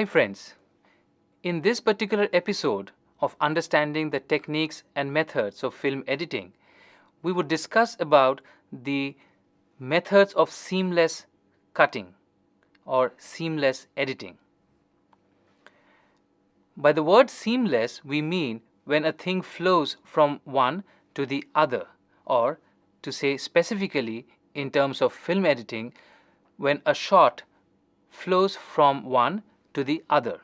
Hi friends, in this particular episode of understanding the techniques and methods of film editing, we would discuss about the methods of seamless cutting or seamless editing. By the word seamless, we mean when a thing flows from one to the other, or to say specifically in terms of film editing, when a shot flows from one to the other.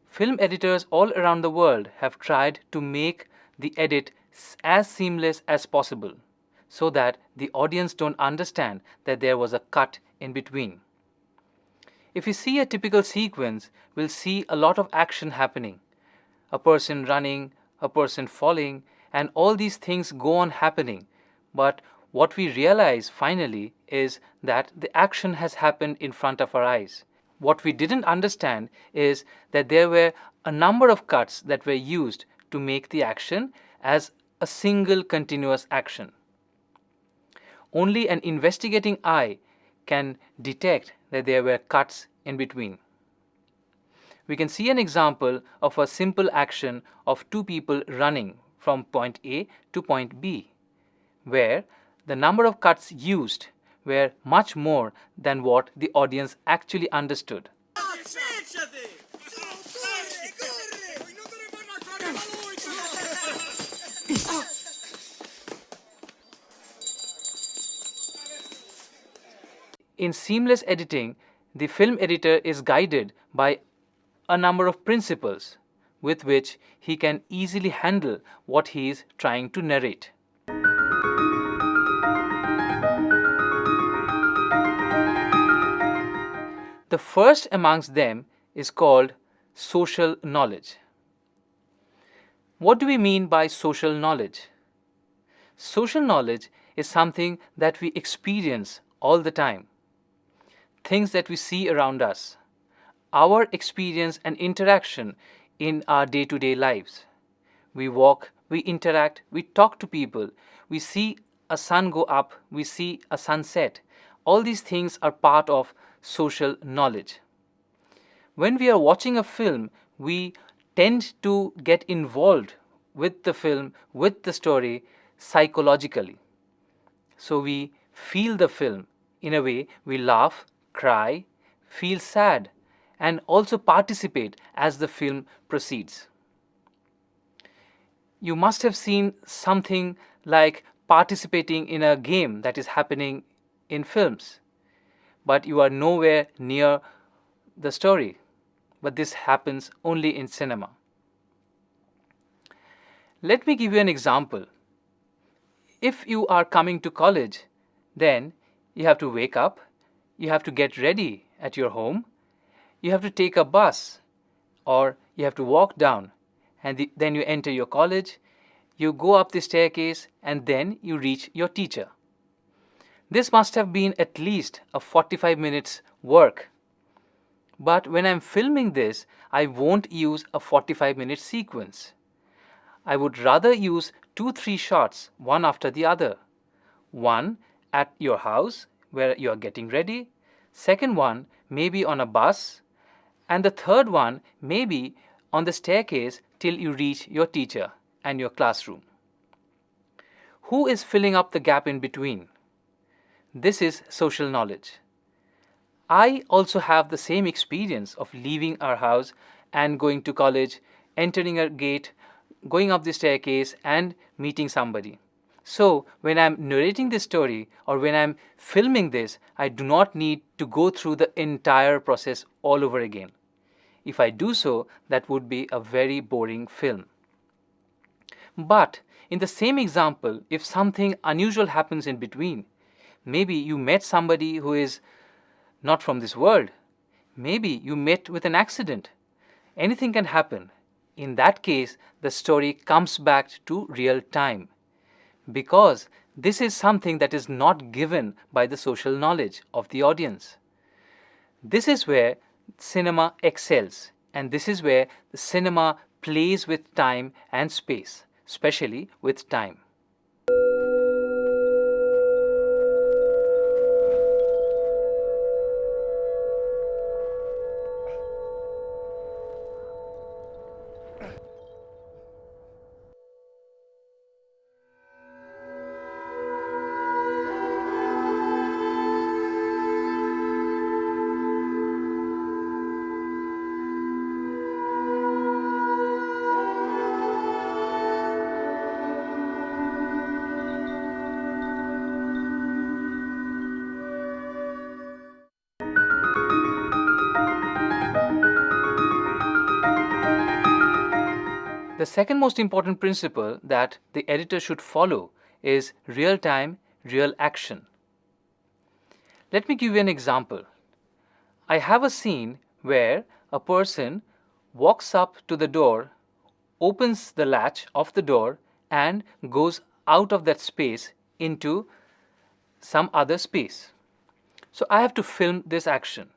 Film editors all around the world have tried to make the edit as seamless as possible so that the audience don't understand that there was a cut in between. If we see a typical sequence, we'll see a lot of action happening. A person running, a person falling, and all these things go on happening. But what we realize finally is that the action has happened in front of our eyes. What we didn't understand is that there were a number of cuts that were used to make the action as a single continuous action. Only an investigating eye can detect that there were cuts in between. We can see an example of a simple action of two people running from point A to point B, where the number of cuts used were much more than what the audience actually understood. In seamless editing, the film editor is guided by a number of principles with which he can easily handle what he is trying to narrate. The first amongst them is called social knowledge. What do we mean by social knowledge? Social knowledge is something that we experience all the time. Things that we see around us, our experience and interaction in our day-to-day lives. We walk, we interact, we talk to people, we see a sun go up, we see a sunset. All these things are part of social knowledge. When we are watching a film, we tend to get involved with the film, with the story, psychologically. So we feel the film. In a way, we laugh, cry, feel sad, and also participate as the film proceeds. You must have seen something like participating in a game that is happening in films, but you are nowhere near the story. But this happens only in cinema. Let me give you an example. If you are coming to college, then you have to wake up, you have to get ready at your home, you have to take a bus, or you have to walk down, and then you enter your college, you go up the staircase, and then you reach your teacher. This must have been at least a 45 minutes work. But when I'm filming this, I won't use a 45-minute sequence. I would rather use 2-3 shots, one after the other. One at your house, where you are getting ready. Second one, maybe on a bus. And the third one, maybe on the staircase till you reach your teacher and your classroom. Who is filling up the gap in between? This is social knowledge. I also have the same experience of leaving our house and going to college, entering a gate, going up the staircase and meeting somebody. So when I'm narrating this story or when I'm filming this, I do not need to go through the entire process all over again. If I do so, that would be a very boring film. But in the same example, if something unusual happens in between, maybe you met somebody who is not from this world. Maybe you met with an accident. Anything can happen. In that case, the story comes back to real time. Because this is something that is not given by the social knowledge of the audience. This is where cinema excels, and this is where the cinema plays with time and space, especially with time. The second most important principle that the editor should follow is real time, real action. Let me give you an example. I have a scene where a person walks up to the door, opens the latch of the door, and goes out of that space into some other space. So I have to film this action.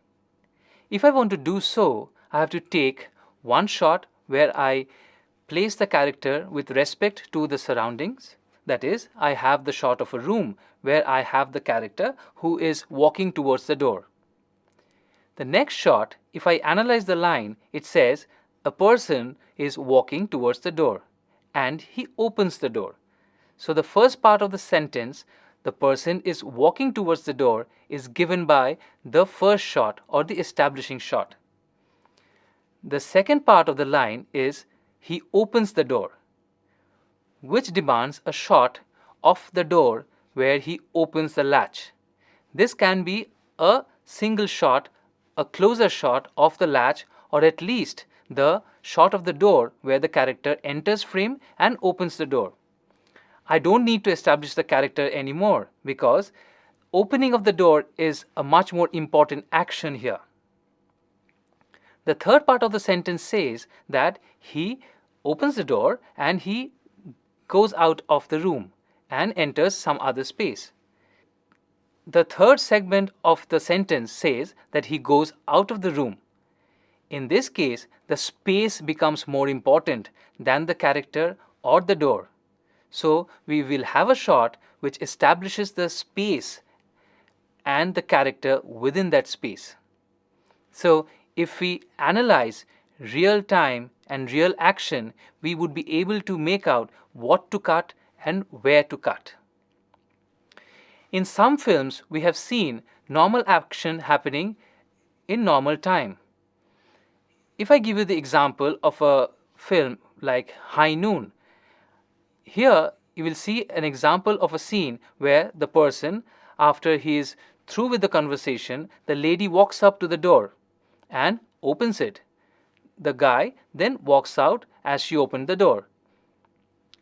If I want to do so, I have to take one shot where I place the character with respect to the surroundings. That is, I have the shot of a room where I have the character who is walking towards the door. The next shot, if I analyze the line, it says a person is walking towards the door and he opens the door. So the first part of the sentence, the person is walking towards the door, is given by the first shot or the establishing shot. The second part of the line is he opens the door, which demands a shot of the door where he opens the latch. This can be a single shot, a closer shot of the latch, or at least the shot of the door where the character enters frame and opens the door. I don't need to establish the character anymore because opening of the door is a much more important action here. The third part of the sentence says that he opens the door and he goes out of the room and enters some other space. The third segment of the sentence says that he goes out of the room. In this case, the space becomes more important than the character or the door. So we will have a shot which establishes the space and the character within that space. So if we analyze real time and real action, we would be able to make out what to cut and where to cut. In some films, we have seen normal action happening in normal time. If I give you the example of a film like High Noon, here you will see an example of a scene where the person, after he is through with the conversation, the lady walks up to the door and opens it. The guy then walks out as she opened the door.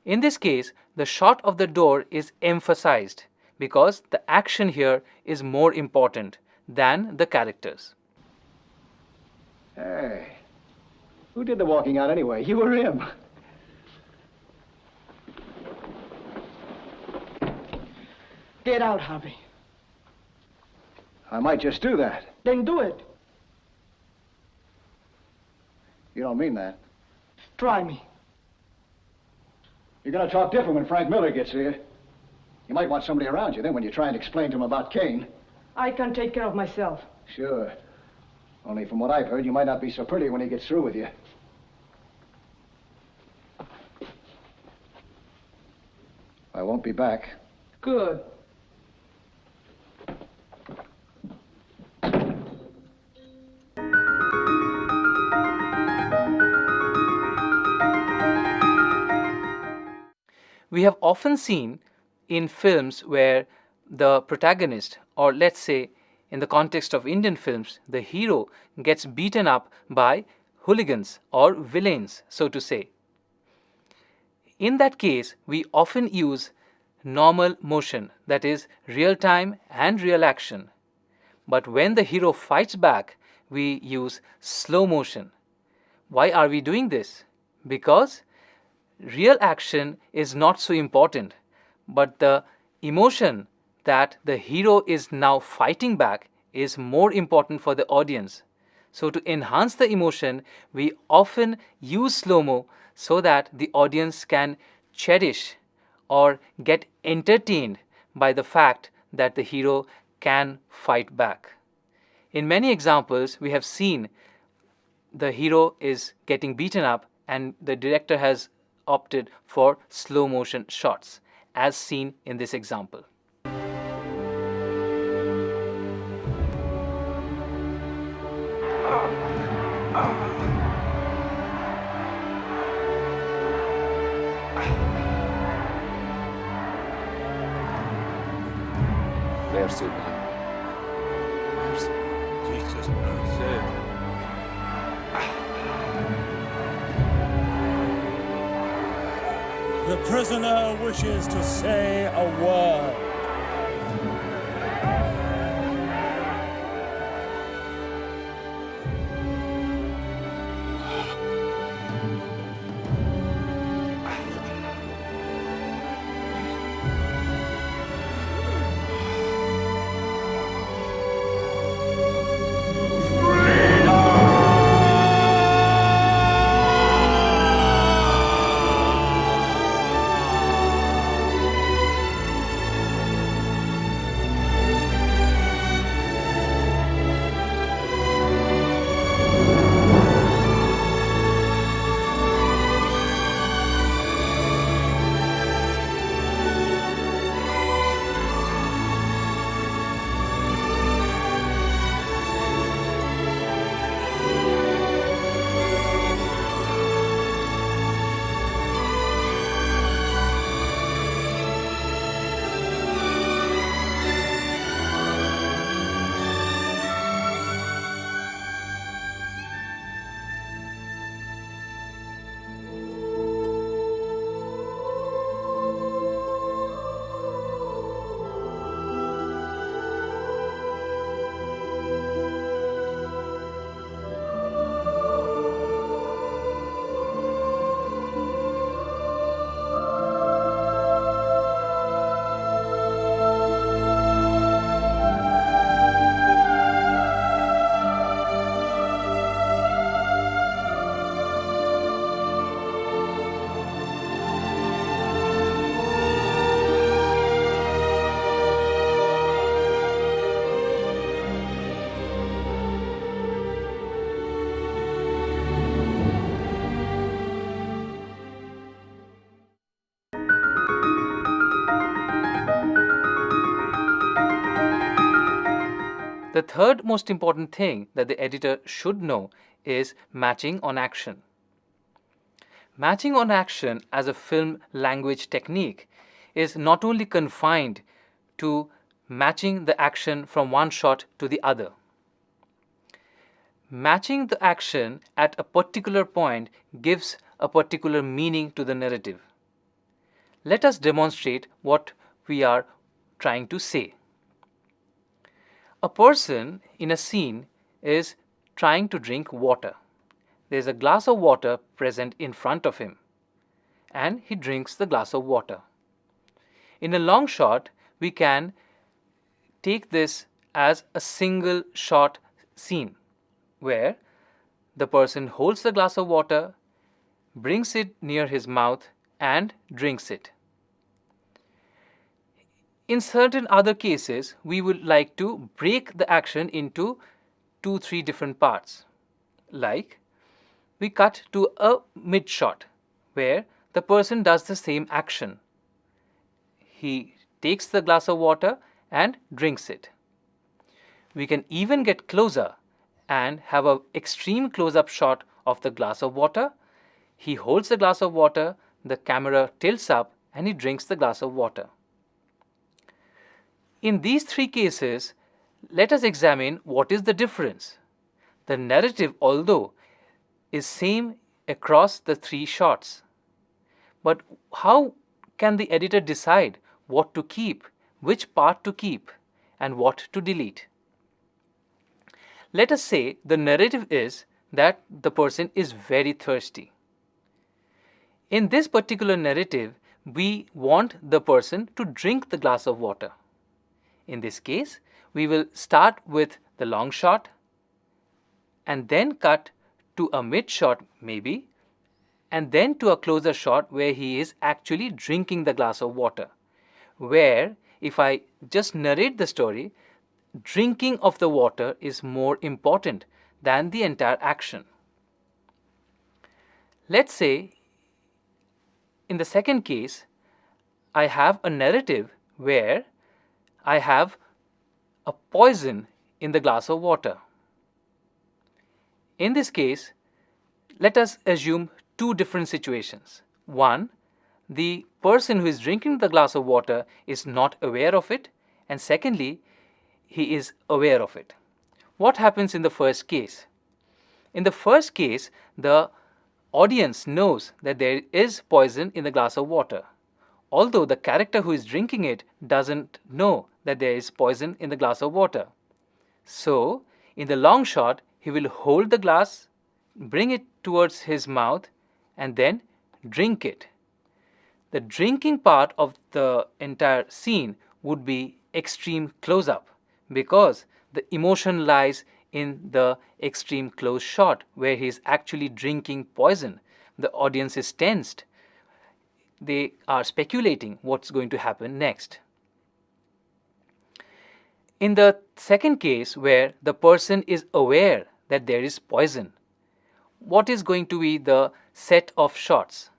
In this case, the shot of the door is emphasized because the action here is more important than the characters. Hey, who did the walking out anyway? You or him? Get out, Harvey. I might just do that. Then do it. You don't mean that. Try me. You're going to talk different when Frank Miller gets here. You might want somebody around you then when you try and explain to him about Kane. I can take care of myself. Sure. Only from what I've heard, you might not be so pretty when he gets through with you. I won't be back. Good. We have often seen in films where the protagonist, or let's say in the context of Indian films, the hero gets beaten up by hooligans or villains, so to say. In that case, we often use normal motion, that is real time and real action. But when the hero fights back, we use slow motion. Why are we doing this? Because real action is not so important, but the emotion that the hero is now fighting back is more important for the audience. So to enhance the emotion, we often use slow-mo so that the audience can cherish or get entertained by the fact that the hero can fight back. In many examples, we have seen the hero is getting beaten up and the director has opted for slow motion shots, as seen in this example. Merci, man. Merci. Jesus, merci. The prisoner wishes to say a word. The third most important thing that the editor should know is matching on action. Matching on action as a film language technique is not only confined to matching the action from one shot to the other. Matching the action at a particular point gives a particular meaning to the narrative. Let us demonstrate what we are trying to say. A person in a scene is trying to drink water. There is a glass of water present in front of him, and he drinks the glass of water. In a long shot, we can take this as a single shot scene where the person holds the glass of water, brings it near his mouth, and drinks it. In certain other cases, we would like to break the action into 2-3 different parts. Like, we cut to a mid shot where the person does the same action. He takes the glass of water and drinks it. We can even get closer and have an extreme close-up shot of the glass of water. He holds the glass of water, the camera tilts up, and he drinks the glass of water. In these 3 cases, let us examine what is the difference. The narrative, although, is same across the 3 shots. But how can the editor decide what to keep, which part to keep, and what to delete? Let us say the narrative is that the person is very thirsty. In this particular narrative, we want the person to drink the glass of water. In this case, we will start with the long shot and then cut to a mid shot maybe, and then to a closer shot where he is actually drinking the glass of water, where if I just narrate the story, drinking of the water is more important than the entire action. Let's say in the second case, I have a narrative where I have a poison in the glass of water. In this case, let us assume 2 different situations. One, the person who is drinking the glass of water is not aware of it, and secondly, he is aware of it. What happens in the first case? In the first case, the audience knows that there is poison in the glass of water, although the character who is drinking it doesn't know that there is poison in the glass of water. So, in the long shot, he will hold the glass, bring it towards his mouth, and then drink it. The drinking part of the entire scene would be extreme close-up, because the emotion lies in the extreme close shot where he is actually drinking poison. The audience is tensed. They are speculating what's going to happen next. In the second case, where the person is aware that there is poison, what is going to be the set of shots?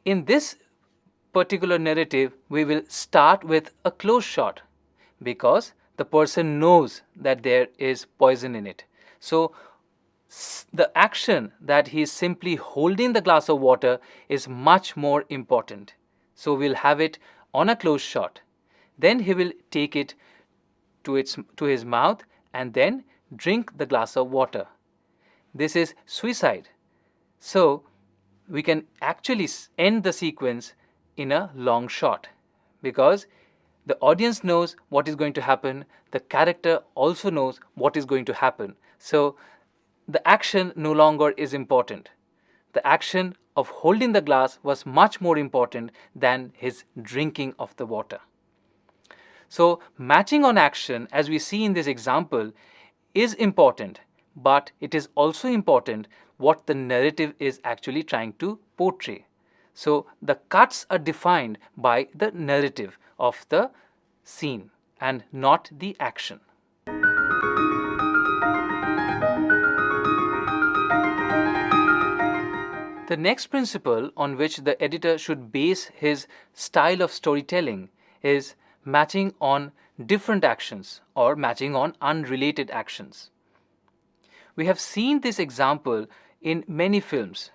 In this particular narrative, we will start with a close shot because the person knows that there is poison in it. So the action that he is simply holding the glass of water is much more important. So we'll have it on a close shot. Then he will take it to his mouth and then drink the glass of water. This is suicide. So we can actually end the sequence in a long shot because the audience knows what is going to happen. The character also knows what is going to happen. So the action no longer is important. The action of holding the glass was much more important than his drinking of the water. So matching on action, as we see in this example, is important, but it is also important what the narrative is actually trying to portray. So the cuts are defined by the narrative of the scene and not the action. The next principle on which the editor should base his style of storytelling is matching on different actions or matching on unrelated actions. We have seen this example in many films.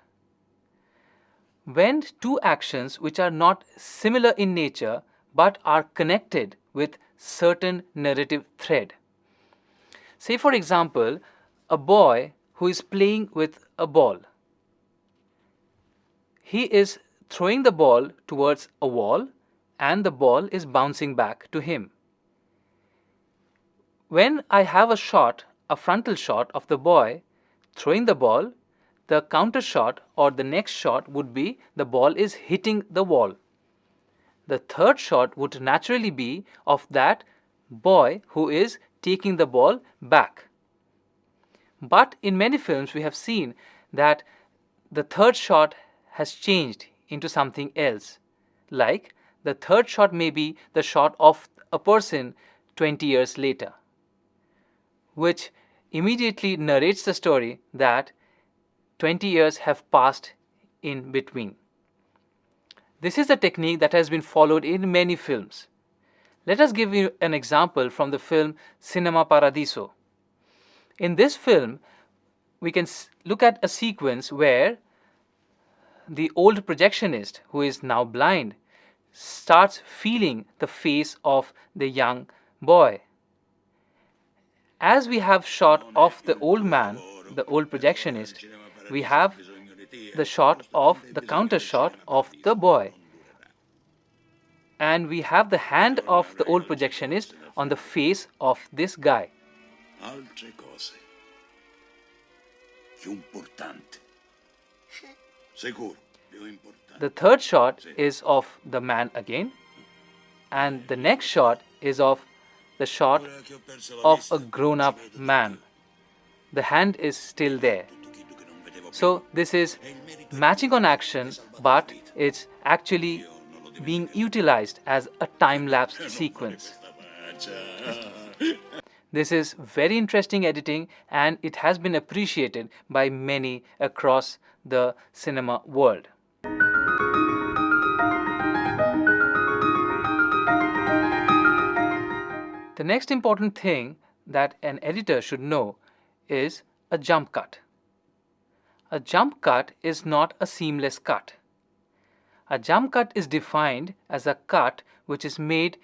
When two actions which are not similar in nature but are connected with certain narrative thread. Say for example, a boy who is playing with a ball. He is throwing the ball towards a wall and the ball is bouncing back to him. When I have a shot, a frontal shot of the boy throwing the ball, the counter shot or the next shot would be the ball is hitting the wall. The third shot would naturally be of that boy who is taking the ball back. But in many films we have seen that the third shot has changed into something else. Like the third shot may be the shot of a person 20 years later, which immediately narrates the story that 20 years have passed in between. This is a technique that has been followed in many films. Let us give you an example from the film Cinema Paradiso. In this film, we can look at a sequence where the old projectionist, who is now blind, starts feeling the face of the young boy. As we have shot of the old man, the old projectionist, we have the shot of the counter shot of the boy. And we have the hand of the old projectionist on the face of this guy. Altre cose. Più importante. Sicuro, più importante. The third shot is of the man again, and the next shot is of the shot of a grown-up man. The hand is still there. So this is matching on action, but it's actually being utilized as a time-lapse sequence. This is very interesting editing, and it has been appreciated by many across the cinema world. The next important thing that an editor should know is a jump cut. A jump cut is not a seamless cut. A jump cut is defined as a cut which is made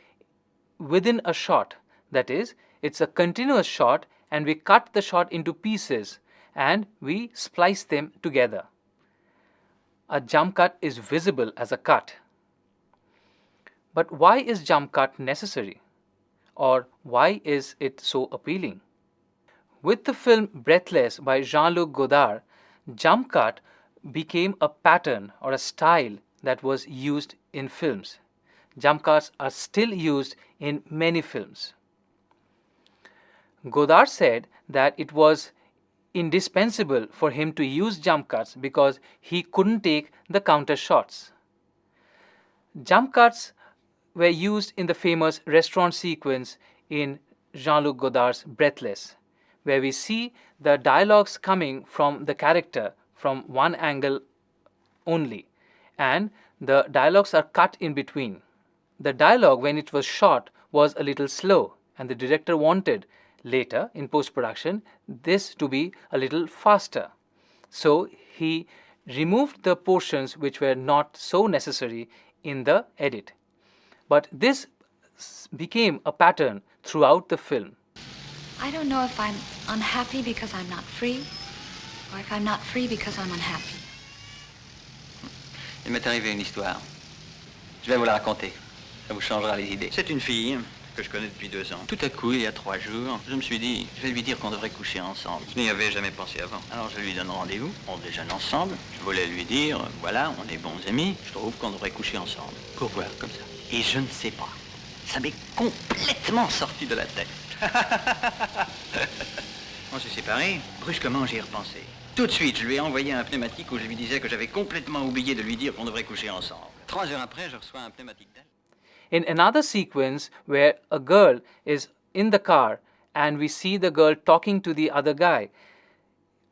within a shot. That is, it's a continuous shot and we cut the shot into pieces and we splice them together. A jump cut is visible as a cut. But why is jump cut necessary? Or why is it so appealing? With the film Breathless by Jean-Luc Godard, jump cut became a pattern or a style that was used in films. Jump cuts are still used in many films. Godard said that it was indispensable for him to use jump cuts because he couldn't take the counter shots. Jump cuts were used in the famous restaurant sequence in Jean-Luc Godard's Breathless, where we see the dialogues coming from the character from one angle only, and the dialogues are cut in between. The dialogue, when it was shot, was a little slow, and the director wanted later in post-production this to be a little faster. So he removed the portions which were not so necessary in the edit. But this became a pattern throughout the film. I don't know if I'm unhappy because I'm not free, or if I'm not free because I'm unhappy. Il m'est arrivé une histoire. Je vais vous la raconter. Ça vous changera les idées. C'est une fille que je connais depuis 2 ans. Tout à coup, il y a 3 jours, je me suis dit, je vais lui dire qu'on devrait coucher ensemble. Je n'y avais jamais pensé avant. Alors je lui donne rendez-vous, on déjeune ensemble. Je voulais lui dire, voilà, on est bons amis, je trouve qu'on devrait coucher ensemble. Pour voir, comme ça. Et je ne sais pas. Ça m'est complètement sorti de la tête. On s'est séparés. Brusquement, j'y ai repensé. Tout de suite, je lui ai envoyé un pneumatique où je lui disais que j'avais complètement oublié de lui dire qu'on devrait coucher ensemble. 3 heures après, je reçois un pneumatique d'elle. In another sequence where a girl is in the car and we see the girl talking to the other guy,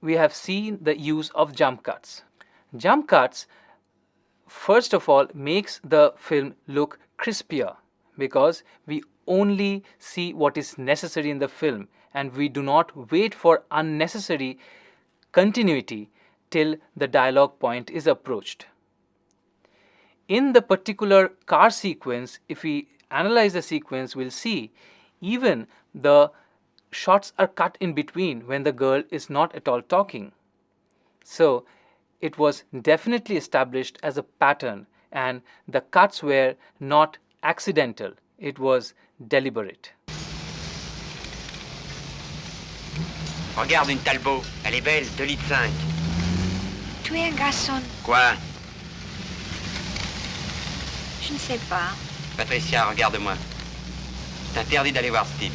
we have seen the use of jump cuts. Jump cuts, first of all, makes the film look crispier because we only see what is necessary in the film and we do not wait for unnecessary continuity till the dialogue point is approached. In the particular car sequence, if we analyze the sequence, we'll see even the shots are cut in between when the girl is not at all talking. So it was definitely established as a pattern and the cuts were not accidental, it was deliberate. Regarde une Talbot, elle est belle, 2,5 litres. Tu es un garçon. Quoi? Je ne sais pas. Patricia, regarde-moi. C'est interdit d'aller voir ce type.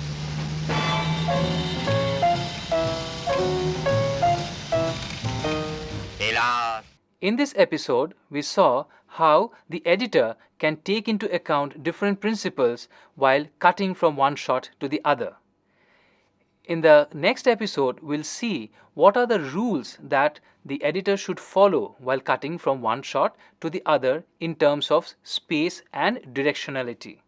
Hélas. In this episode, we saw how the editor can take into account different principles while cutting from one shot to the other. In the next episode, we'll see what are the rules that the editor should follow while cutting from one shot to the other in terms of space and directionality.